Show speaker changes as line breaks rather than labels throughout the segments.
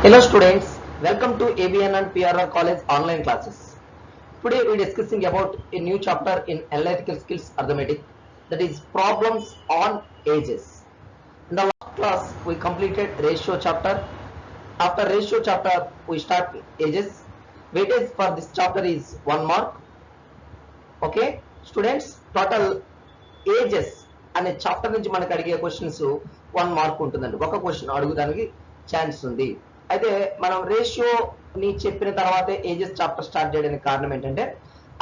Hello students, welcome to ABN and PRR College online classes. Today we are discussing about a new chapter in analytical skills arithmetic, that is problems on ages. In the last class we completed ratio chapter. After ratio chapter we start ages. Weightage for this chapter is 1 mark. Okay students, total ages అనే chapter నుంచి మనకు అడిగే questions 1 mark ఉంటుందండి. ఒక question అడుగుదానికి chance ఉంది. అయితే మనం ratio ని చెప్పిన తర్వాతే ఏజెస్ చాప్టర్ స్టార్ట్ చేయడానికి కారణం ఏంటంటే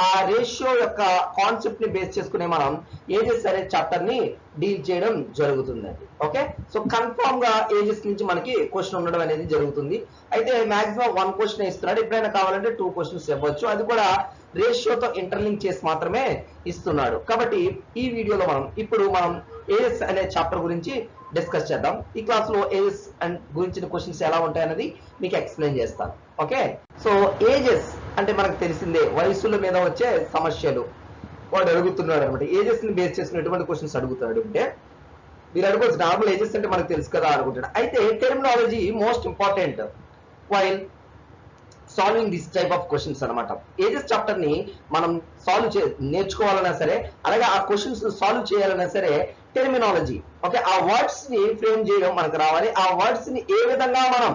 ఆ రేషియో యొక్క కాన్సెప్ట్ ని బేస్ చేసుకునే మనం ఏజెస్ అనే చాప్టర్ ని డీల్ చేయడం జరుగుతుందండి. ఓకే, సో కన్ఫర్మ్ గా ఏజెస్ నుంచి మనకి క్వశ్చన్ ఉండడం అనేది జరుగుతుంది. అయితే మాక్సిమం 1 క్వశ్చన్ ఇస్తున్నాడు, ఎప్పుడైనా కావాలంటే 2 క్వశ్చన్స్ ఇవ్వచ్చు, అది కూడా రేషియోతో ఇంటర్లింక్ చేసి మాత్రమే ఇస్తున్నాడు. కాబట్టి ఈ వీడియోలో ఇప్పుడు మనం ఏజెస్ అనే చాప్టర్ గురించి డిస్కస్ చేద్దాం. ఈ క్లాస్ లో ఏజెస్ అండ్ గురించిన క్వశ్చన్స్ ఎలా ఉంటాయనేది మీకు ఎక్స్ప్లెయిన్ చేస్తాను. ఓకే, సో ఏజెస్ అంటే మనకు తెలిసిందే, వయసుల మీద వచ్చే సమస్యలు వాడు అడుగుతున్నాడు అనమాట. ఏజెస్ ని బేస్ చేసుకుని ఎటువంటి క్వశ్చన్స్ అడుగుతాడు అంటే మీరు అడుగువచ్చు, నార్మల్ ఏజెస్ అంటే మనకు తెలుసు కదా అనుకుంటాడు. అయితే terminology most important while solving this type of questions అనమాట. ఏజెస్ చాప్టర్ ని మనం నేర్చుకోవాలన్నా సరే, అలాగే ఆ క్వశ్చన్స్ సాల్వ్ చేయాలన్నా సరే టెర్మినాలజీ, ఓకే, ఆ వర్డ్స్ ని ఫ్రేమ్ చేయడం మనకు రావాలి. ఆ వర్డ్స్ ని ఏ విధంగా మనం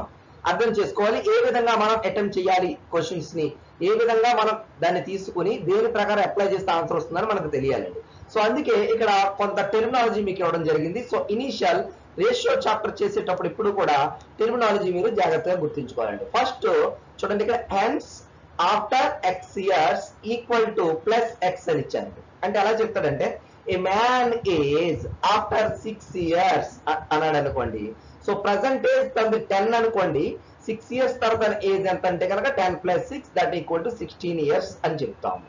అర్థం చేసుకోవాలి, ఏ విధంగా మనం అటెంప్ట్ చేయాలి, క్వశ్చన్స్ ని ఏ విధంగా మనం దాన్ని తీసుకుని దేని ప్రకారం అప్లై చేస్తే ఆన్సర్ వస్తుందని మనకు తెలియాలండి. సో అందుకే ఇక్కడ కొంత టెర్మినాలజీ మీకు ఇవ్వడం జరిగింది. సో ఇనిషియల్ రేషియో చాప్టర్ చేసేటప్పుడు ఇప్పుడు కూడా టెర్మినాలజీ మీరు జాగ్రత్తగా గుర్తుంచుకోవాలండి. ఫస్ట్ చూడండి, ఇక్కడ hence after x years equal to plus x అని ఇచ్చాను. అంటే ఎలా చెప్తాడంటే a man age after 6 years అన్నాడు అనుకోండి. సో ప్రజెంట్ ఏజ్ తనది 10 అనుకోండి, 6 years తర్వాత ఏజ్ ఎంత అంటే కనుక 10 + 6 దట్ ఈక్వల్ టు 16 years అని చెప్తాము.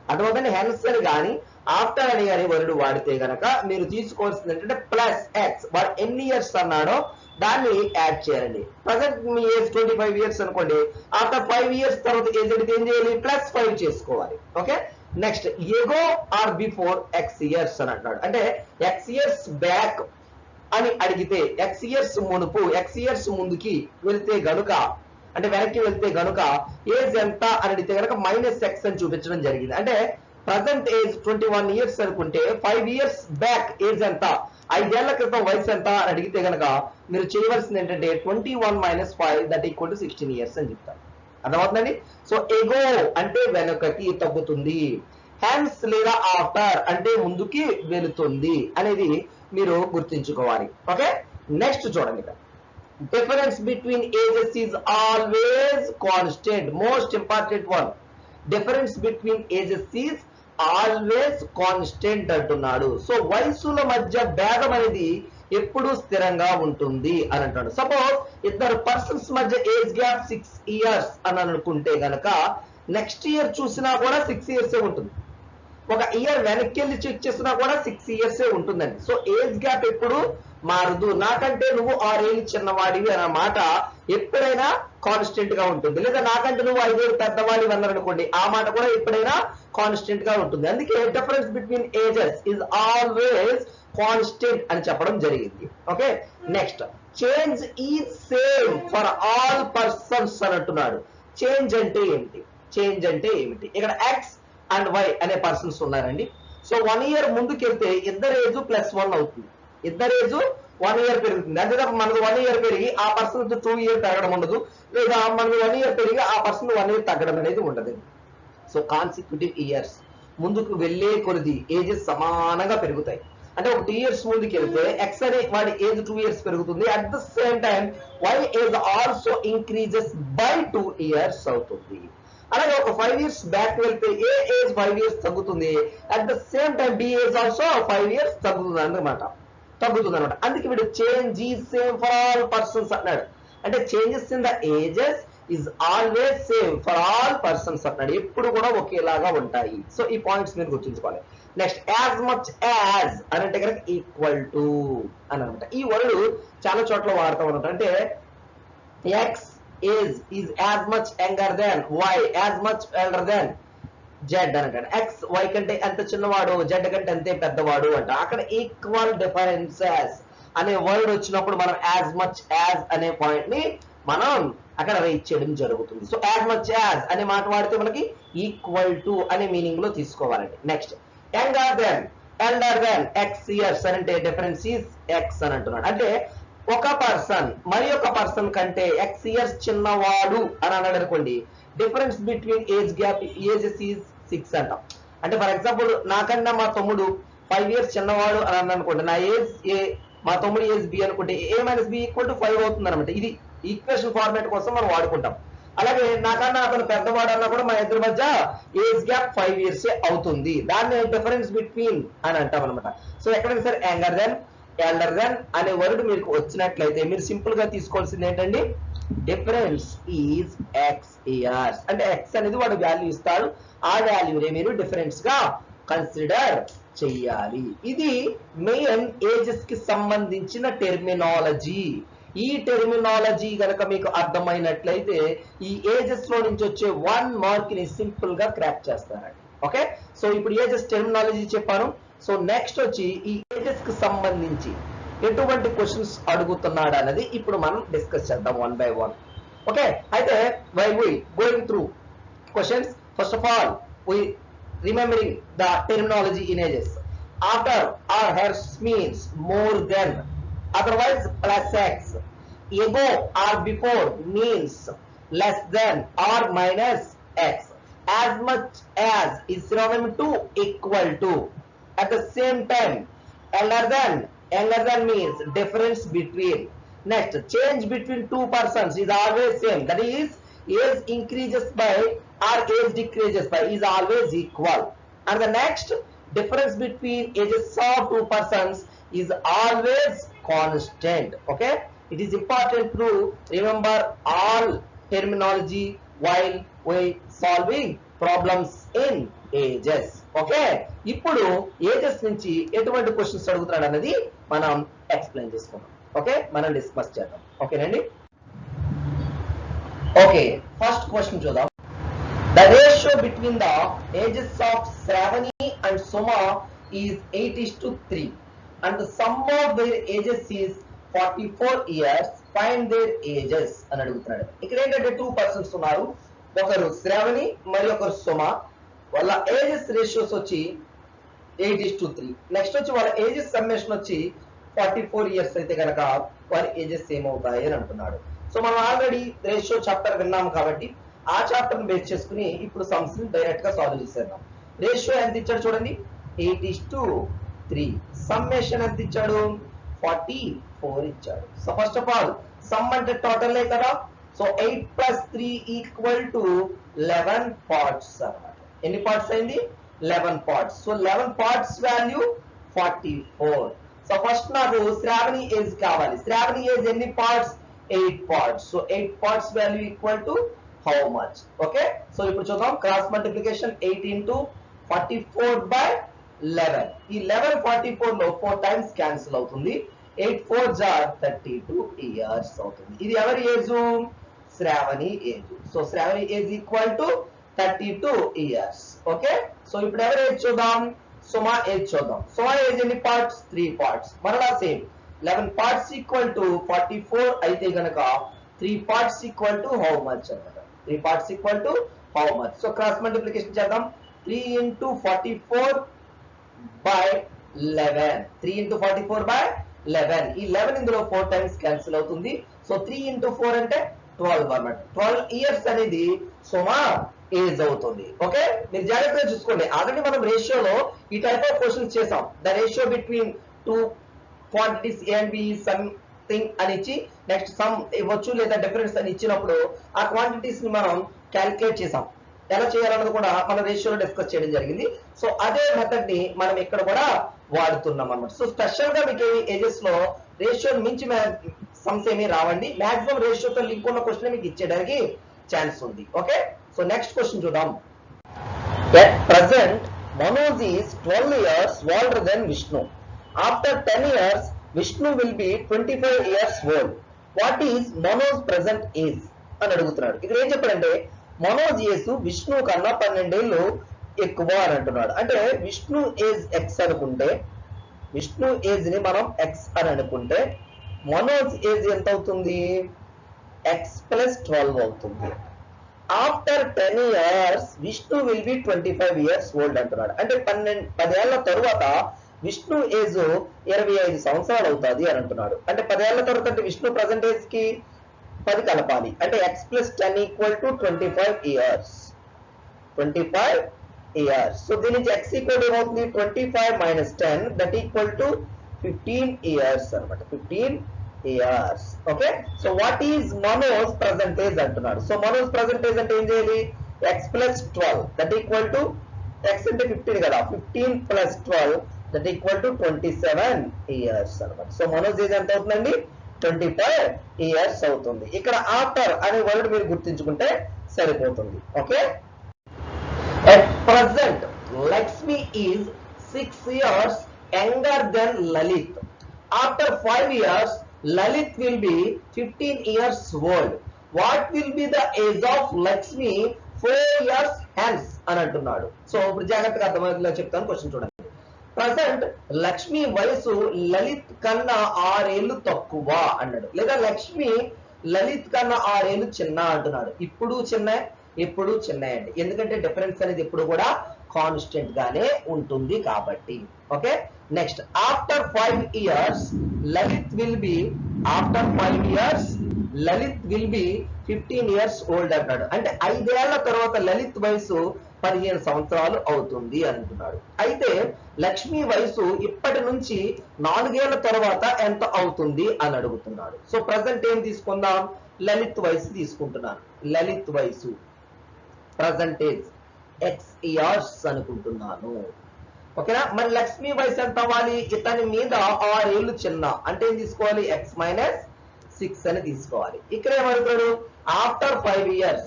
అర్థమవుతుంది. హెన్స్ అని కానీ ఆఫ్టర్ అని కానీ వర్డ్ వాడితే కనుక మీరు తీసుకోవాల్సింది ఏంటంటే ప్లస్ ఎక్స్, వాడు ఎన్ని ఇయర్స్ అన్నాడో దాన్ని యాడ్ చేయాలండి. ప్రజెంట్ మీ ఏజ్ 25 years అనుకోండి, ఆఫ్టర్ 5 years తర్వాత ఏజ్ అడిగితే ఏం చేయాలి, +5 చేసుకోవాలి. Okay, next ago are before X years అని అంటున్నాడు. అంటే ఎక్స్ ఇయర్స్ బ్యాక్ అని అడిగితే ఎక్స్ ఇయర్స్ మునుపు, ఎక్స్ ఇయర్స్ ముందుకి వెళ్తే గనుక, అంటే వెనక్కి వెళ్తే గనుక ఏజ్ ఎంత అని అడిగితే కనుక -x అని చూపించడం జరిగింది. అంటే ప్రజెంట్ ఏజ్ 21 years అనుకుంటే 5 years బ్యాక్ ఏజ్ ఎంత, 5 ఏళ్ల క్రితం వయసు ఎంత అని అడిగితే కనుక మీరు చేయవలసింది ఏంటంటే 21 - 5 దట్ ఈక్వల్ టు 16 years అని చెప్తారు. అర్థమవుతుందండి. సో ఎగో అంటే వెనుకకి తగ్గుతుంది, హెన్స్ లేదా ఆఫ్టర్ అంటే ముందుకి వెళుతుంది అనేది మీరు గుర్తుంచుకోవాలి. ఓకే, నెక్స్ట్ చూడండి, ఇక్కడ difference between ages is always constant, most important one. Difference between ages is always constant అంటున్నాడు. సో వయసుల మధ్య భేదం అనేది ఎప్పుడు స్థిరంగా ఉంటుంది అని అంటాడు. సపోజ్ ఇద్దరు పర్సన్స్ మధ్య ఏజ్ గ్యాప్ 6 years అని అనుకుంటే గనక నెక్స్ట్ ఇయర్ చూసినా కూడా 6 years ఉంటుంది. ఒక ఇయర్ వెనక్కి వెళ్ళి చెక్ చేసినా కూడా 6 years ఉంటుందండి. సో ఏజ్ గ్యాప్ ఎప్పుడు మారదు. నాకంటే నువ్వు 6 ఏళ్ళు చిన్నవాడివి అన్న మాట ఎప్పుడైనా కాన్స్టెంట్ గా ఉంటుంది. లేదా నాకంటే నువ్వు 5 ఏళ్ళు పెద్దవాడివి అన్నారు అనుకోండి, ఆ మాట కూడా ఎప్పుడైనా కాన్స్టెంట్ గా ఉంటుంది. అందుకే difference between ages is always constant అని చెప్పడం జరిగింది. Okay, next change is same for all persons అని అంటున్నాడు. చేంజ్ అంటే ఏమిటి, చేంజ్ అంటే ఏమిటి? ఇక్కడ ఎక్స్ అండ్ వై అనే పర్సన్స్ ఉన్నారండి. సో 1 year ముందుకెళ్తే ఇద్దరు ఏజ్ +1 అవుతుంది, ఇద్దరు ఏజ్ 1 year పెరుగుతుంది. అంతే తప్ప మనకు 1 year పెరిగి ఆ పర్సన్ 2 years తగ్గడం ఉండదు, లేదా మనకు 1 year పెరిగి ఆ పర్సన్ 1 year తగ్గడం అనేది ఉండదు. సో కాన్సిక్యూటివ్ ఇయర్స్ ముందుకు వెళ్లే కొద్ది ఏజెస్ సమానంగా పెరుగుతాయి. అంటే ఒక 2 years ముందుకు వెళ్తే ఎక్స్ అనే వాడి ఏజ్ 2 years పెరుగుతుంది, at the same time Y age also increases by 2 years అవుతుంది. అలాగే ఒక 5 years బ్యాక్ వెళ్తే ఏ ఏజ్ 5 years తగ్గుతుంది, at the same time B age also 5 years తగ్గుతుంది అనమాట. అందుకే వీడు change is same for all persons అన్నాడు. అంటే changes in the ages is always same for all persons అన్నాడు, ఎప్పుడు కూడా ఒకేలాగా ఉంటాయి. సో ఈ పాయింట్స్ మీరు గుర్తుంచుకోవాలి. నెక్స్ట్ యాజ్ మచ్ యాజ్ అని అంటే కనుక ఈక్వల్ టు అని అనమాట. ఈ వర్డ్ చాలా చోట్ల వాడతాం అనమాట. అంటే X age is as much younger than Y, as much elder than Z అని అంటాడు. ఎక్స్ వై కంటే ఎంత చిన్నవాడు, జెడ్ కంటే అంతే పెద్దవాడు అంట. అక్కడ ఈక్వల్ డిఫరెన్సెస్ అనే వర్డ్ వచ్చినప్పుడు మనం యాజ్ మచ్ యాజ్ అనే పాయింట్ ని మనం అక్కడ రైట్ చేయడం జరుగుతుంది. సో యాజ్ మచ్ యాజ్ అనే మాట వాడితే మనకి ఈక్వల్ టు అనే మీనింగ్ లో తీసుకోవాలండి. Next younger than elder than X years అంటే డిఫరెన్స్ ఈజ్ ఎక్స్ అని అంటున్నాడు. అంటే ఒక పర్సన్ మరి ఒక పర్సన్ కంటే ఎక్స్ ఇయర్స్ చిన్నవాడు అని అన్నాడు అనుకోండి, difference between age gap ages is 6 అంటాం. అంటే ఫర్ ఎగ్జాంపుల్ నాకన్నా మా తమ్ముడు 5 ఇయర్స్ చిన్నవాడు అని అన్నాడు అనుకోండి, నా ఏజ్ ఏ మా తమ్ముడు ఏజ్ బి అనుకుంటే ఏ మైనస్ బి ఈక్వల్ టు 5 అవుతుంది అనమాట. ఇది ఈక్వేషన్ ఫార్మాట్ కోసం మనం వాడుకుంటాం. అలాగే నాకన్నా అతను పెద్దవాడు అన్నా కూడా మా ఇద్దరి మధ్య ఏజ్ గ్యాప్ 5 ఇయర్స్ అవుతుంది. దాన్ని డిఫరెన్స్ బిట్వీన్ అని అంటాం అనమాట. సో ఎక్కడికి sir younger than elder than అనే వర్డ్ మీకు వచ్చినట్లయితే మీరు సింపుల్ గా తీసుకోవాల్సింది ఏంటండి, డిఫరెన్స్ ఈజ్ ఎక్స్ ఇయర్స్. అంటే ఎక్స్ అనేది వాడు వాల్యూ ఇస్తాడు, ఆ వాల్యూనే మీరు డిఫరెన్స్ గా కన్సిడర్ చెయ్యాలి. ఇది మెయిన్ ఏజెస్ కి సంబంధించిన టెర్మినాలజీ. ఈ టెర్మినాలజీ గనక మీకు అర్థమైనట్లయితే ఈ ఏజెస్ లో నుంచి వచ్చే 1 మార్క్ ని సింపుల్ గా క్రాక్ చేస్తారండి. ఓకే, సో ఇప్పుడు ఏజెస్ టెర్మినాలజీ చెప్పాను. సో నెక్స్ట్ వచ్చి ఈ ఏజెస్ కి సంబంధించి ఎటువంటి క్వశ్చన్స్ అడుగుతున్నాడు అనేది ఇప్పుడు మనం డిస్కస్ చేద్దాం 1 by 1. ఓకే, అయితే why we going through questions, first of all we remembering the terminology in ages. After or hers means more than, otherwise plus x. Ago or before means less than or minus x. As much as is synonym to equal to. At the same time, elder than means difference between. Next, change between two persons is always same. That is, age increases by or age decreases by is always equal. And the next, difference between ages of two persons is always constant. Okay, it is important to remember all terminology while we solving problems in ages. Okay, ఇప్పుడు ages నుంచి ఎటువంటి questions అడుగుతున్నాడు అనేది మనం explain చేసుకుందాం. Okay, మనం discuss చేద్దాం. ఓకేనండి. ఓకే, ఫస్ట్ క్వశ్చన్ చూద్దాం. The ratio between the ages of Shravani and Soma is 8:3 and the sum of their ages is 44 years. Find their ages అని అడుగుతున్నాడు. ఇక్కడ ఏంటంటే 2 పర్సన్స్ ఉన్నారు, ఒకరు శ్రావణి మరియు ఒకరు సుమ. వాళ్ళ ఏజెస్ రేషియోస్ వచ్చి 8:3. నెక్స్ట్ వచ్చి వాళ్ళ ఏజెస్ సమ్మేషన్ వచ్చి 44 ఇయర్స్ అయితే కనుక వారి ఏజెస్ ఏమవుతాయి అని అంటున్నాడు. సో మనం ఆల్రెడీ రేషియో చాప్టర్ విన్నాం కాబట్టి ఆ చాప్టర్ బేస్ చేసుకుని ఇప్పుడు సమ్స్ ని డైరెక్ట్ గా సాల్వ్ చేసేద్దాం. రేషియో ఎంత ఇచ్చాడు చూడండి, 8:3. సమ్మేషన్ ఎంత ఇచ్చాడు, 44 ఇచ్చాడు. So first of all some అంటే టోటల్ కదా. సో 8 + 3 = 11 పార్ట్స్ అన్నమాట. ఎన్ని పార్ట్స్ అయింది, 11 parts. So 11 parts value 44. So first నాకు శ్రావణి ఏజ్ కావాలి. శ్రావణి ఏజ్ ఎన్ని parts, 8 parts. So 8 parts value equal to how much? Okay, so ఇప్పుడు చూద్దాం. Cross multiplication 8 × 44/11. ఈ 11 44 లో 4 టైమ్స్ క్యాన్సిల్ అవుతుంది. 8 4 = 32 ఇయర్స్ అవుతుంది. ఇది ఎవరి age, Shravani age. So Shravani age equal to 32 years. Okay, so ఇప్పుడు ఎవరి ఏజ్ చూద్దాం, సుమ ఏజ్ చూద్దాం. సుమ ఏజ్ ఎన్ని పార్ట్స్, 3 పార్ట్స్. మరలా సేమ్ 11 పార్ట్స్ ఈక్వల్ టు 44 అయితే గనక 3 parts equal to how much అన్నమాట. 3 parts equal to how much? So cross multiplication చేద్దాం. 3 × 44/11. 3 × 44/11. ఈ 11 ఇందులో 4 టైమ్స్ క్యాన్సిల్ అవుతుంది. సో 3 × 4 అంటే 12 అన్నమాట. 12 ఇయర్స్ అనేది సుమా ఏజ్ అవుతుంది. ఓకే, మీరు జాగ్రత్తగా చూసుకోండి. ఆల్రెడీ మనం రేషియోలో ఈ టైప్ ఆఫ్ క్వశ్చన్స్ చేసాం. The ratio between two quantities A and be something అని ఇచ్చి నెక్స్ట్ సమ్ ఇవ్వచ్చు లేదా డిఫరెన్స్ అని ఇచ్చినప్పుడు ఆ క్వాంటిటీస్ ని మనం క్యాలిక్యులేట్ చేసాం. ఎలా చేయాలన్నది కూడా మన రేషియోలో డిస్కస్ చేయడం జరిగింది. సో అదే మెథడ్ ని మనం ఇక్కడ కూడా వాడుతున్నాం అన్నమాట. సో స్పెషల్ గా మీకు ఏజెస్ లో రేషియో మించి సమ్స్ ఏమీ రావండి. మాక్సిమం రేషియోతో లింక్ ఉన్న క్వశ్చన్ మీకు ఇచ్చేయడానికి ఛాన్స్ ఉంది. ఓకే, సో నెక్స్ట్ క్వశ్చన్ చూద్దాం. At present, Manoj is 12 years older than Vishnu. After 10 years, Vishnu will be 25 years old. What is Manoj's present age? అని అడుగుతున్నాడు. ఇక్కడ ఏం చెప్పాడంటే మనోజ్ ఏజ్ విష్ణు కన్నా 12 ఏళ్ళు ఎక్కువ అని అంటున్నాడు. అంటే విష్ణు ఏజ్ ఎక్స్ అనుకుంటే, విష్ణు ఏజ్ ని మనం ఎక్స్ అని అనుకుంటే మనోజ్ ఏజ్ ఎంత అవుతుంది,
ఎక్స్ ప్లస్ 12 అవుతుంది. After 10 years Vishnu will be 25 years old అంటున్నాడు. అంటే 10 ఏళ్ల తరువాత విష్ణు ఏజ్ 25 సంవత్సరాలు అవుతుంది అని అంటున్నాడు. అంటే 10 ఏళ్ల తర్వాత అంటే విష్ణు ప్రజెంట్ ఏజ్ కి 10 కలపాలి. అంటే X plus 10 equal to 25 years. 25 years. So దీని నుంచి ఎక్స్ ఈక్వల్ ఏమవుతుంది 25 minus 10 that equal to 15 years అనమాట. 15 years. Okay. So what is Manoj percentage అంటున్నాడు. సో మనోజ్ పర్సెంటేజ్ అంటే ఏం చేయాలి X plus 12 that equal to X అంటే 15 కదా 15 plus 12 that equal to 27 years అనమాట. సో మనోజ్ ఏజ్ ఎంత అవుతుందండి 25 years అవుతుంది. ఇక్కడ ఆఫ్టర్ అనే వర్డ్ మీరు గుర్తించుకుంటే సరిపోతుంది. Okay.
At present, Lakshmi is 6 years younger than Lalit. After 5 years, Lalit will be 15 years old. What will be the age of Lakshmi 4 years hence అని అంటున్నాడు. సో ఇప్పుడు జాగ్రత్తగా అర్థమయ్యేలా చెప్తాను. క్వశ్చన్ చూడండి. ప్రజెంట్ లక్ష్మి వయసు లలిత్ కన్నా 6 ఏళ్ళు తక్కువ అన్నాడు. లేదా లక్ష్మి లలిత్ కన్నా 6 ఏళ్ళు చిన్న అంటున్నాడు. ఇప్పుడు చిన్నయండి. ఎందుకంటే డిఫరెన్స్ అనేది ఎప్పుడు కూడా కాన్స్టెంట్ గానే ఉంటుంది కాబట్టి. Okay. Next after 5 years Lalit will be 15 years old అంటాడు. అంటే 5 ఏళ్ల తర్వాత లలిత్ వయసు 15 సంవత్సరాలు అవుతుంది అంటున్నాడు. అయితే లక్ష్మి వయసు ఇప్పటి నుంచి 4 ఏళ్ల తర్వాత ఎంత అవుతుంది అని అడుగుతున్నాడు. సో ప్రజెంట్ ఏం తీసుకుందాం లలిత్ వయసు తీసుకుంటున్నాను. లలిత్ వయసు ప్రజెంటేజ్ ఎక్స్ ఇయర్స్ అనుకుంటున్నాను. ఓకేనా. మరి లక్ష్మి వయసు ఎంత అవ్వాలి ఇతని మీద 6 ఏళ్ళు చిన్న అంటే ఏం తీసుకోవాలి ఎక్స్ మైనస్ 6 అని తీసుకోవాలి. ఇక్కడ ఏమడుగుతాడు after 5 years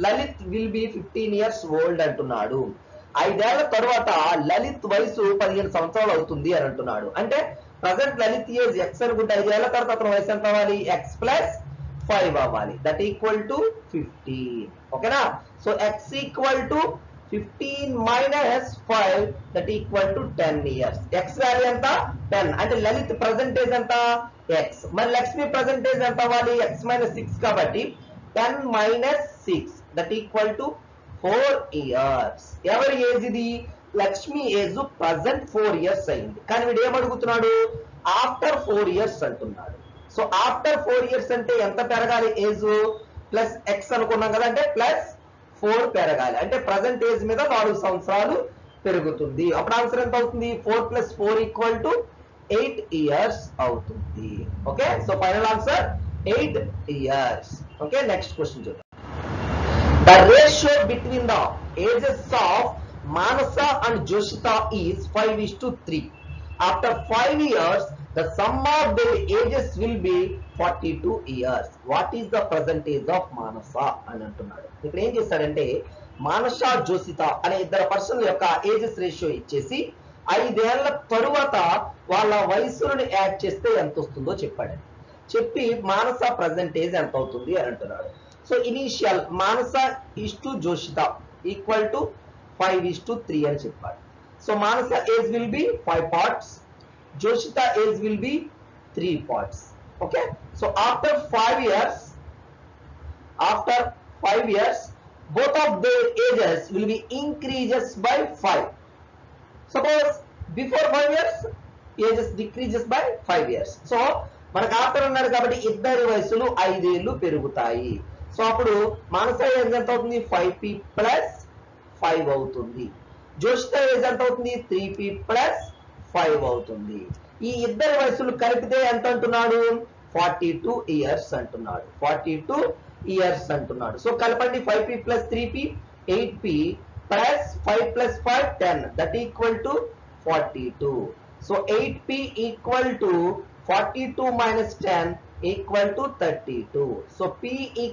Lalit will be 15 years old అంటున్నాడు. 5 ఏళ్ల తర్వాత లలిత్ వయసు 15 సంవత్సరాలు అవుతుంది అని అంటున్నాడు. అంటే ప్రజెంట్ లలిత్ ఏజ్ ఎక్స్ అనుకుంటే 5 ఏళ్ల తర్వాత అతను వయసు ఎంత అవ్వాలి ఎక్స్ ప్లస్ 5 అవ్వాలి. That equal to 15. ఓకేనా. So X equal to 15 minus 5 that equal to 10 years. X value ఎంత 10 అంటే లలిత్ ప్రజెంటేజ్ ఎంత ఎక్స్. మరి లక్ష్మి ప్రజెంటేజ్ ఎంత అవ్వాలి ఎక్స్ మైనస్ 6 కాబట్టి 10 minus 6 that equal to 4 years. ఎవరి ఏజ్ ఇది లక్ష్మి ఏజ్ ప్రజెంట్ 4 years అయింది. కానీ వీడు ఏమడుగుతున్నాడు ఆఫ్టర్ 4 years అంటున్నాడు. సో ఆఫ్టర్ 4 years అంటే ఎంత పెరగాలి ఏజ్ ప్లస్ ఎక్స్ అనుకున్నాం కదా అంటే ప్లస్ 4 పెరగాలి. అంటే ప్రజెంట్ ఏజ్ మీద 4 సంవత్సరాలు పెరుగుతుంది. అప్పుడు ఆన్సర్ ఎంత అవుతుంది 4 + 4 = 8 years అవుతుంది. Okay. So final answer 8 years. Okay. Next question చూద్దాం. The ratio between the ages of Manasa and Joshitha is 5:3. After 5 years, the sum of their ages will be 42 years. What is the present age of Manasa అని అంటున్నాడు. ఇక్కడ ఏం చేస్తాడంటే మానస జోసిత అనే ఇద్దరు పర్సన్ల యొక్క ages ratio ఇచ్చేసి 5 ఏళ్ల తరువాత వాళ్ళ వయసులను యాడ్ చేస్తే ఎంత వస్తుందో చెప్పాడు. చెప్పి మానస ప్రజెంట్ ఏజ్ ఎంత అవుతుంది అని అంటున్నాడు. So initial Manasa is to Joshitha equal to 5:3 అని చెప్పాడు. So Manasa age will be 5 parts. Joshita age will be 3 parts. Okay. So after 5 years, both of their ages will be increases by 5. Suppose before 5 years, ages decreases by 5 years. So మనకు after అన్నాడు కాబట్టి ఇద్దరి వయసులు 5 ఏళ్ళు పెరుగుతాయి. So అప్పుడు మానస age ఎంత అవుతుంది 5p + 5 అవుతుంది. జోషిత ఏజ్ ఎంత అవుతుంది 3p + 5 అవుతుంది. ఈ ఇద్దరి వయసులు కలిపితే ఎంత అంటున్నాడు 42 years అంటున్నాడు. 42 years అంటున్నాడు. సో కలపండి 5p + 3p 8p + 5 + 5 10 that equal to 42. So 8p = 42 - 10 = 32. So p =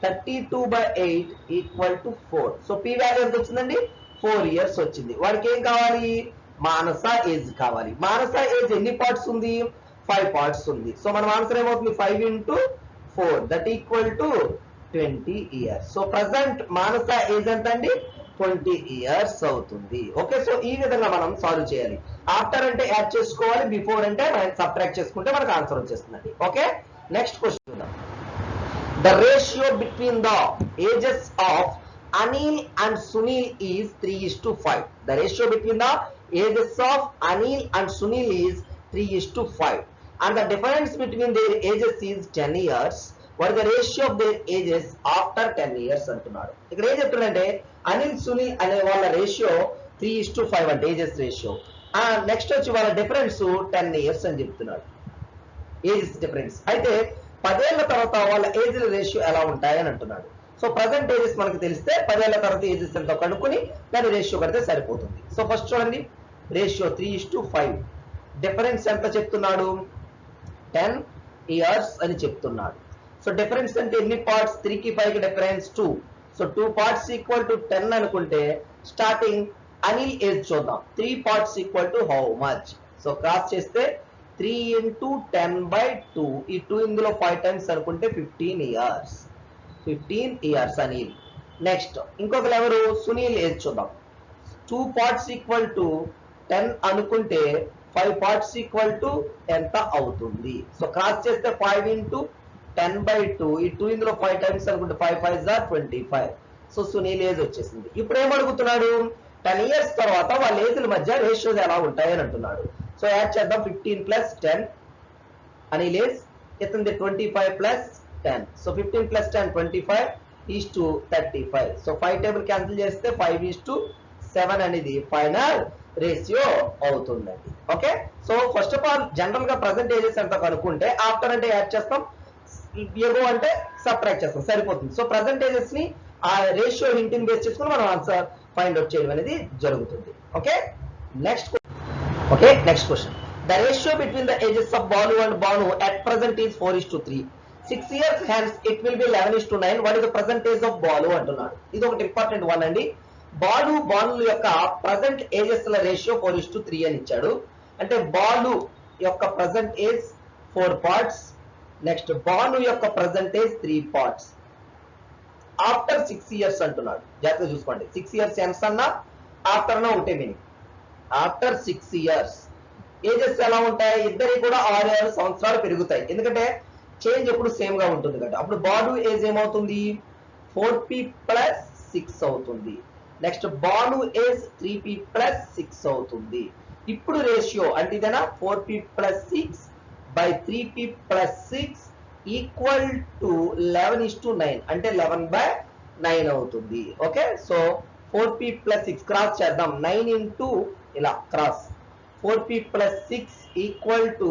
32/8 = 4. So p value ఎంత వచ్చిందండి 4 years వచ్చింది. వాడికి ఏం కావాలి మానస ఏజ్ కావాలి. మానస ఏజ్ ఎన్ని పార్ట్స్ ఉంది 5 పార్ట్స్ ఉంది. సో మన ఆన్సర్ ఏమవుతుంది 5 × 4 that equal to 20 years. So present Manasa age ఎంత అండి 20 years అవుతుంది. ఓకే. సో ఈ విధంగా మనం సాల్వ్ చేయాలి. ఆఫ్టర్ అంటే యాడ్ చేసుకోవాలి, బిఫోర్ అంటే మనం సబ్ట్రాక్ట్ చేసుకుంటే మనకు ఆన్సర్ వచ్చేస్తుంది. ఓకే. నెక్స్ట్ క్వశ్చన్ చూద్దాం. The ratio between the ages of Anil and Sunil is 3:5. The ratio between the ages of Anil and Sunil is 3:5. And the difference between their ages is 10 years. What is the ratio of their ages after 10 years అంటున్నాడు. ఇక్కడ ఏం చెప్తున్నాడంటే అనిల్ సునీల్ అనే వాళ్ళ ratio 3:5 అంటే ages ratio. Next వచ్చి వాళ్ళ difference 10 years అని చెప్తున్నాడు. Ages difference. అయితే 10 ఏళ్ల తర్వాత వాళ్ళ ఏజ్ రేషియో ఎలా ఉంటాయని అంటున్నాడు. సో ప్రజెంట్ ఏజెస్ మనకు తెలిస్తే 10 ఏళ్ల తర్వాత ఏజెస్ ఎంతో కనుక్కొని దాని రేషియో కడితే సరిపోతుంది. సో ఫస్ట్ చూడండి, రేషియో 3:5. డిఫరెన్స్ ఎంత చెప్తున్నాడు? 10 ఇయర్స్ అని చెప్తున్నాడు. సో డిఫరెన్స్ అంటే ఎన్ని పార్ట్స్? 3కి 5కి difference 2. So 2 parts equal to 10 అనుకుంటే స్టార్టింగ్ అనిల్ ఏజ్ చూద్దాం. 3 parts equal to how much? So cross చేస్తే 3 into 10/2. ఈ 2 ఇందులో 5 టైమ్స్ అనుకుంటే 15 ఇయర్స్. 15 ఇయర్స్ అనిల్. నెక్స్ట్ ఇంకొకరు ఎవరు? సునీల్ ఏజ్ చూద్దాం. 2 పార్ట్స్ ఈక్వల్ టు 10 అనుకుంటే 5 పార్ట్స్ ఈక్వల్ టు ఎంత అవుతుంది? సో క్రాస్ చేస్తే 5 into 10/2. ఈ 2 ఇందులో 5 టైమ్స్ అనుకుంటే 5 5s are 25. So Sunil age వచ్చేసింది. ఇప్పుడు ఏం అడుగుతున్నాడు? 10 ఇయర్స్ తర్వాత వాళ్ళ ఏజ్ల మధ్య రేషియోస్ ఎలా ఉంటాయని అంటున్నాడు. సో యాడ్ చేద్దాం. 15 + 10 అనిల్ ఏజ్, ఇతనిది 25 + 10. సో 15 + 10 25 = 35. సో 5 టేబుల్ క్యాన్సిల్ చేస్తే 5:7 అనేది ఫైనల్ రేషియో అవుతుందండి. Okay, so first of all general గా ప్రజెంట్ ఏజెస్ ఎంత కనుక్కుంటే ఆఫ్టర్ అంటే యాడ్ చేస్తాం, ఎగో అంటే సబ్ట్రాక్ట్ చేస్తాం, సరిపోతుంది. సో ప్రజెంట్ ఏజెస్ ని ఆ రేషియో హింటింగ్ బేస్ చేసుకుని మనం ఆన్సర్ ఫైండ్ అవుట్ చేయడం అనేది జరుగుతుంది. Okay, next question. The ratio between the ages of Balu and Banu at present is 4:3. 6 years hence it will be 11:9. What is the present age of Balu అంటున్నాడు. ఇది ఒకటి important one అండి. బాలు యొక్క present ages ల ratio 4:3 అని ఇచ్చాడు. అంటే బాలు యొక్క present age 4 parts. Next Bhanu యొక్క present age 3 parts. After 6 years అంటున్నాడు. జాగ్రత్తగా చూసుకోండి. 6 ఇయర్స్ ఎన్స్ అన్నా ఆఫ్టర్ అన్నా ఒకటే మీనింగ్. ఆఫ్టర్ 6 ఇయర్స్ ఏజెస్ ఎలా ఉంటాయి? ఇద్దరికి కూడా 6 సంవత్సరాలు పెరుగుతాయి. ఎందుకంటే చేంజ్ ఎప్పుడు సేమ్ గా ఉంటుంది కదా. అప్పుడు బాలు ఏజ్ ఏమవుతుంది? 4p + 6 అవుతుంది. నెక్స్ట్ బాలు ఏజ్ 3p + 6 అవుతుంది. ఇప్పుడు రేషియో అంటే ఇదేనా 4p + 6/3p + 6 ఈక్వల్ టు 11:9 అంటే 11/9 అవుతుంది. ఓకే, సో 4p + 6 క్రాస్ చేద్దాం. 9 into ఇలా cross 4p + 6 equal to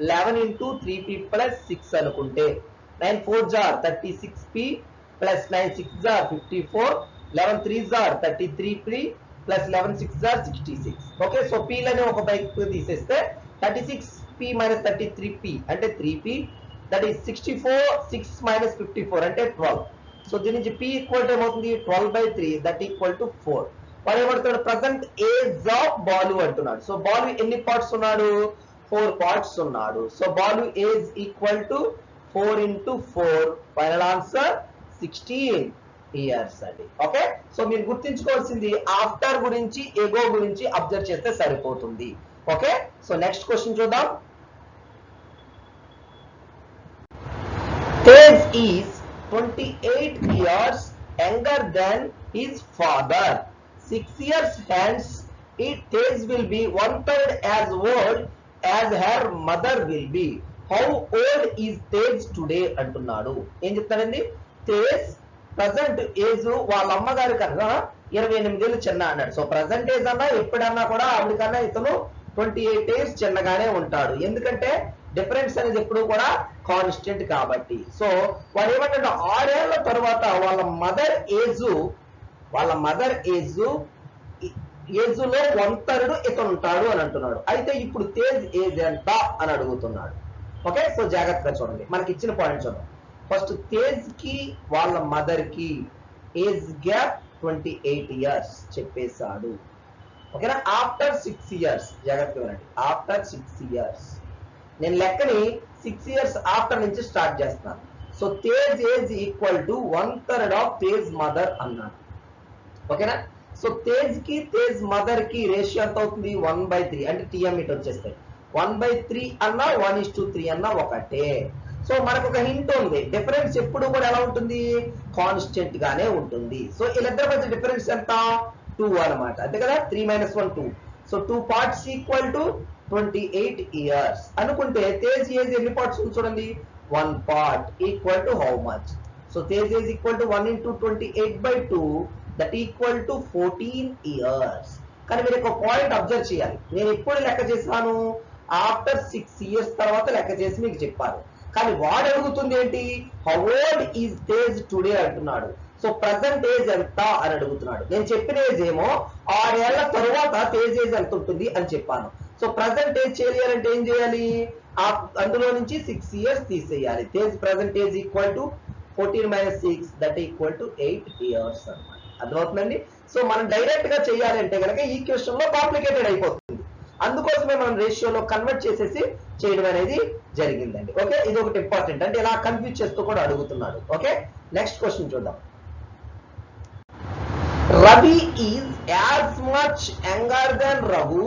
11 into 3p + 6 అనుకుంటే 9 4s are 36p + 9 6s are 54, 11 3s are 33p + 11 6s are 66. Okay, so p లని ఒక బైక్ తీసేస్తే 36p - 33p అంటే 3p, that is 64. 6 - 54 అంటే 12. సో దీని నుంచి p ఈక్వల్ టు ఏమవుతుంది? 12/3 దట్ ఈక్వల్ టు 4. వాడు ఏమంటున్నాడు? ప్రజెంట్ ఏజ్ ఆఫ్ బాలు అంటున్నాడు. సో బాలు ఎన్ని పార్ట్స్ ఉన్నాడు? 4 పార్ట్స్ ఉన్నాడు. So Balu age equal to 4 into 4. Final answer 16 years అండి. ఓకే, సో మీరు గుర్తించుకోవాల్సింది ఆఫ్టర్ గురించి ఎగో గురించి అబ్జర్వ్ చేస్తే సరిపోతుంది. ఓకే, సో నెక్స్ట్ క్వశ్చన్ చూద్దాం. Tej is 28 years younger than his father. 6 years hence Tej will be 1/3 as old as her mother will be. How old is Tej today అంటున్నాడు. ఏం చెప్తానండి? Tej present age వాళ్ళ అమ్మగారి కన్నా 28 ఏళ్ళు చిన్న అన్నాడు. సో ప్రజెంట్ ఏజ్ అన్నా ఎప్పుడన్నా కూడా ఆవిడ కన్నా ఇతను 28 years చిన్నగానే ఉంటాడు. ఎందుకంటే డిఫరెన్స్ అనేది ఎప్పుడు కూడా కాన్స్టెంట్ కాబట్టి. సో వాడు ఏమంటాడు? 6 ఏళ్ల తర్వాత వాళ్ళ మదర్ ఏజ్ లో 1/3 ఇతను ఉంటాడు అని అంటున్నాడు. అయితే ఇప్పుడు తేజ్ ఏజ్ ఎంత అని అడుగుతున్నాడు. ఓకే, సో జాగ్రత్తగా చూడండి. మనకి ఇచ్చిన పాయింట్ చూద్దాం. ఫస్ట్ తేజ్ కి వాళ్ళ మదర్ కి ఏజ్ గ్యాప్ 28 years చెప్పేశాడు. ఓకేనా? ఆఫ్టర్ 6 years జాగ్రత్తగా వినండి. ఆఫ్టర్ 6 years నేను లెక్కని 6 years ఆఫ్టర్ నుంచి స్టార్ట్ చేస్తాను. So Tej age equal to 1/3 of Tej mother అన్నాడు. ఓకేనా? సో తేజ్ కి తేజ్ మదర్ కి రేషియో ఎంత అవుతుంది? 1/3 అంటే టీఎం ఇట్ వచ్చేస్తాయి. 1/3 అన్నా 1:3 అన్నా ఒకటే. సో
సో మనకు ఒక హింట్ ఉంది, డిఫరెన్స్ ఎప్పుడు కూడా ఎలా ఉంటుంది, కాన్స్టెంట్ గానే ఉంటుంది. సో వీళ్ళిద్దరి మధ్య డిఫరెన్స్ ఎంత, 2 అన్నమాట, అంతే కదా, 3 - 1 2. So 2 parts equal to 28 years అనుకుంటే తేజ్ ఏజ్ ఎన్ని పార్ట్స్ ఉంది చూడండి, 1 part equal to how much. So Tej age equal to 1 × 28/2 that equal to 14 years. కానీ మీరు ఒక పాయింట్ అబ్జర్వ్ చేయాలి, నేను ఎప్పుడు లెక్క చేశాను, ఆఫ్టర్ 6 ఇయర్స్ తర్వాత లెక్క చేసి మీకు చెప్పాను. కానీ వాడు అడుగుతుంది ఏంటి, how old is Tej today అంటున్నాడు. సో ప్రజెంట్ ఏజ్ ఎంత అని అడుగుతున్నాడు. నేను చెప్పిన ఏజ్ ఏమో 6 ఏళ్ల తరువాత తేజ్ ఏజ్ ఎంత ఉంటుంది అని చెప్పాను. సో ప్రజెంట్ ఏజ్ చేయాలంటే ఏం చేయాలి, అందులో నుంచి 6 ఇయర్స్ తీసేయాలి. Tej present age equal to 14 - 6 that equal to 8 years అన్నమాట. అర్థమవుతుందండి. సో మనం డైరెక్ట్ గా చేయాలంటే కనుక ఈ క్వశ్చన్ లో కాంప్లికేటెడ్ అయిపోతుంది. అందుకోసమే మనం రేషియోలో కన్వర్ట్ చేసేసి చేయడం అనేది జరిగిందండి. ఓకే, ఇది ఒకటి ఇంపార్టెంట్, అంటే ఇలా కన్ఫ్యూజ్ చేస్తూ కూడా అడుగుతున్నాడు. ఓకే, నెక్స్ట్ క్వశ్చన్ చూద్దాం. Ravi is as much younger than Raghu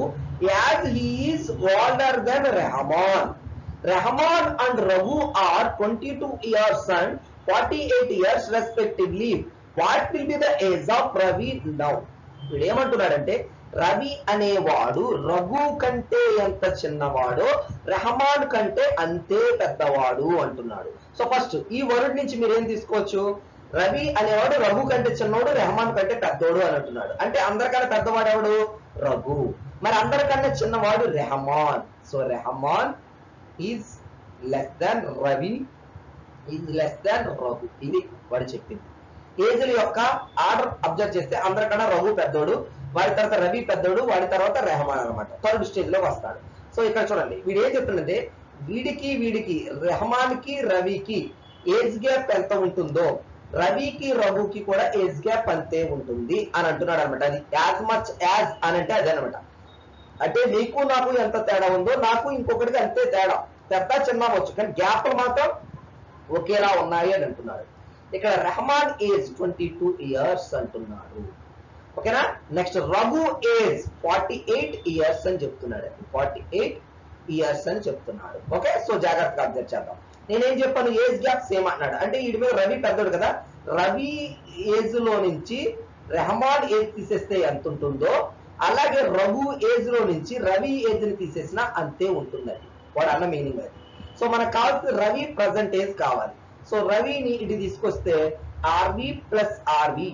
as he is older than Rahman. Rahman and Raghu are 22 years and 48 years respectively. What will be the age of Ravi now? వీడు ఏమంటున్నాడంటే రవి అనేవాడు రఘు కంటే ఎంత చిన్నవాడో రెహమాన్ కంటే అంతే పెద్దవాడు అంటున్నాడు. సో ఫస్ట్ ఈ వర్డ్ నుంచి మీరు ఏం తీసుకోవచ్చు, రవి అనేవాడు రఘు కంటే చిన్నవాడు రెహమాన్ కంటే పెద్దవాడు అని అంటున్నాడు. అంటే అందరికన్నా పెద్దవాడు ఎవడు, రఘు. మరి అందరికన్నా చిన్నవాడు Rahman. So Rahman is less than Ravi, is less than Raghu. ఇది వాడు చెప్పింది. ఏజ్ల యొక్క ఆర్డర్ అబ్జర్వ్ చేస్తే అందరికన్నా రఘు పెద్దోడు, వాడి తర్వాత రవి పెద్దోడు, వాడి తర్వాత రెహమాన్ అనమాట. థర్డ్ స్టేజ్ లో వస్తాడు. సో ఇక్కడ చూడండి వీడు ఏం చెప్తుందంటే వీడికి రెహమాన్ కి రవికి ఏజ్ గ్యాప్ ఎంత ఉంటుందో రవికి రఘుకి కూడా ఏజ్ గ్యాప్ అంతే ఉంటుంది అని అంటున్నాడు అనమాట. అది యాజ్ మచ్ యాజ్ అని అంటే అదే అనమాట. అంటే నీకు నాకు ఎంత తేడా ఉందో నాకు ఇంకొకటికి అంతే తేడా, పెద్ద చిన్న వచ్చు, కానీ గ్యాప్లు మాత్రం ఒకేలా ఉన్నాయి అని అంటున్నాడు. ఇక్కడ రెహమాన్ ఏజ్ 22 ఇయర్స్ అంటున్నాడు. ఓకేనా. నెక్స్ట్ రఘు ఏజ్ 48 ఇయర్స్ అని చెప్తున్నాడు. 48 ఇయర్స్ అని చెప్తున్నాడు. ఓకే, సో జాగ్రత్తగా అబ్జర్వ్ చేద్దాం. నేనేం చెప్పాను, ఏజ్ గ్యాప్ సేమ్ అన్నాడు. అంటే వీడి మీద రవి పెద్దోడు కదా, రవి ఏజ్ లో నుంచి రెహమాన్ ఏజ్ తీసేస్తే ఎంత ఉంటుందో అలాగే రఘు ఏజ్ లో నుంచి రవి ఏజ్ ని తీసేసినా అంతే ఉంటుందండి. వాడు అన్న మీనింగ్ అది. సో మనకు కావాల్సిన రవి ప్రజెంట్ ఏజ్ కావాలి. సో రవిని ఇటు తీసుకొస్తే R V plus R V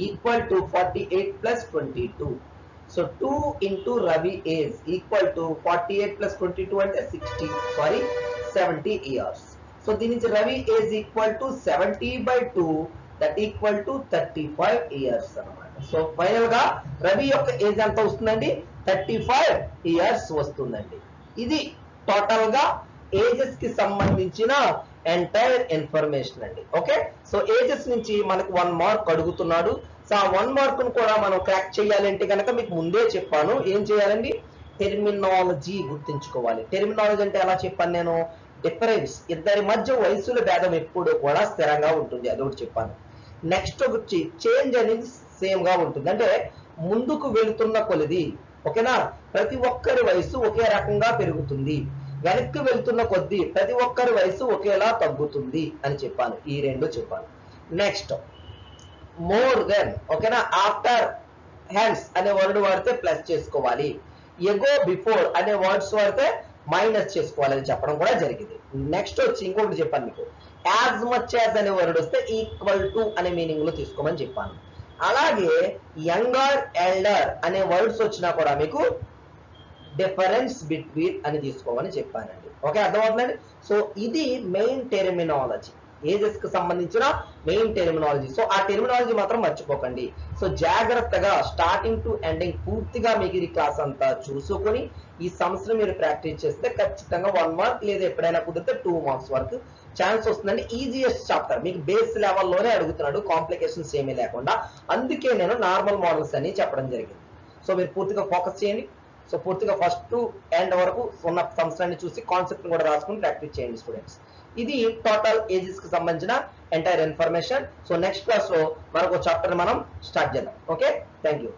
equal to 48 plus 22. So 2 into Ravi age equal to 48 plus 22 అంటే 70 ఇయర్స్. సో దీని నుంచి Ravi age equal to 70/2 that equal to 35 years అన్నమాట. సో ఫైనల్ గా రవి యొక్క ఏజ్ ఎంత వస్తుందండి, 35 ఇయర్స్ వస్తుందండి. ఇది టోటల్ గా ఏజెస్ కి సంబంధించిన ఎంటైర్ ఇన్ఫర్మేషన్ అండి. ఓకే, సో ఏజెస్ నుంచి మనకు 1 మార్క్ అడుగుతున్నాడు. సో ఆ 1 మార్క్ ను కూడా మనం క్రాక్ చేయాలంటే కనుక మీకు ముందే చెప్పాను ఏం చేయాలండి, టెర్మినాలజీ గుర్తుంచుకోవాలి. టెర్మినాలజీ అంటే ఎలా చెప్పాను నేను, డిఫరెన్స్, ఇద్దరి మధ్య వయసుల భేదం ఎప్పుడు కూడా స్థిరంగా ఉంటుంది, అదొకటి చెప్పాను. నెక్స్ట్ వచ్చి చేంజ్ అనేది సేమ్ గా ఉంటుంది, అంటే ముందుకు వెళుతున్న కొలది. ఓకేనా, ప్రతి ఒక్కరి వయసు ఒకే రకంగా పెరుగుతుంది, వెనక్కి వెళ్తున్న కొద్దీ ప్రతి ఒక్కరి వయసు ఒకేలా తగ్గుతుంది అని చెప్పాను. ఈ రెండు చెప్పాను. Next more than. ఓకేనా, ఆఫ్టర్ హ్యాండ్స్ అనే వర్డ్ వాడితే ప్లస్ చేసుకోవాలి, ఎగో బిఫోర్ అనే వర్డ్స్ వాడితే మైనస్ చేసుకోవాలి అని చెప్పడం కూడా జరిగింది. నెక్స్ట్ వచ్చి ఇంకొకటి చెప్పాను మీకు, యాజ్ మచ్ యాజ్ అనే వర్డ్ వస్తే ఈక్వల్ టు అనే మీనింగ్ లో తీసుకోమని చెప్పాను. అలాగే యంగర్ ఎల్డర్ అనే వర్డ్స్ వచ్చినా కూడా మీకు డిఫరెన్స్ బిట్వీన్ అని తీసుకోమని చెప్పానండి. ఓకే, అర్థమవుతుందండి. సో ఇది మెయిన్ టెర్మినాలజీ, ఏజెస్ కి సంబంధించిన మెయిన్ టెర్మినాలజీ. సో ఆ టెర్మినాలజీ మాత్రం మర్చిపోకండి. సో జాగ్రత్తగా స్టార్టింగ్ టు ఎండింగ్ పూర్తిగా మీకు ఇది క్లాస్ అంతా చూసుకొని ఈ సంవత్సరం మీరు ప్రాక్టీస్ చేస్తే ఖచ్చితంగా 1 మార్క్ లేదా ఎప్పుడైనా కుదిరితే 2 మార్క్స్ వరకు ఛాన్స్ వస్తుందండి. ఈజియెస్ట్ చాప్టర్ మీకు బేస్ లెవెల్లోనే అడుగుతున్నాడు, కాంప్లికేషన్స్ ఏమీ లేకుండా. అందుకే నేను నార్మల్ మోడల్స్ అని చెప్పడం జరిగింది. సో మీరు పూర్తిగా ఫోకస్ చేయండి. సో పూర్తిగా ఫస్ట్ టు ఎండ్ వరకు ఉన్న సంవత్సరాన్ని చూసి కాన్సెప్ట్ కూడా రాసుకుని ప్రాక్టీస్ చేయండి స్టూడెంట్స్. ఇది టోటల్ ఏజెస్ కి సంబంధించిన entire information. So next class లో మరొక చాప్టర్ మనం స్టార్ట్ చేద్దాం. Okay, thank you.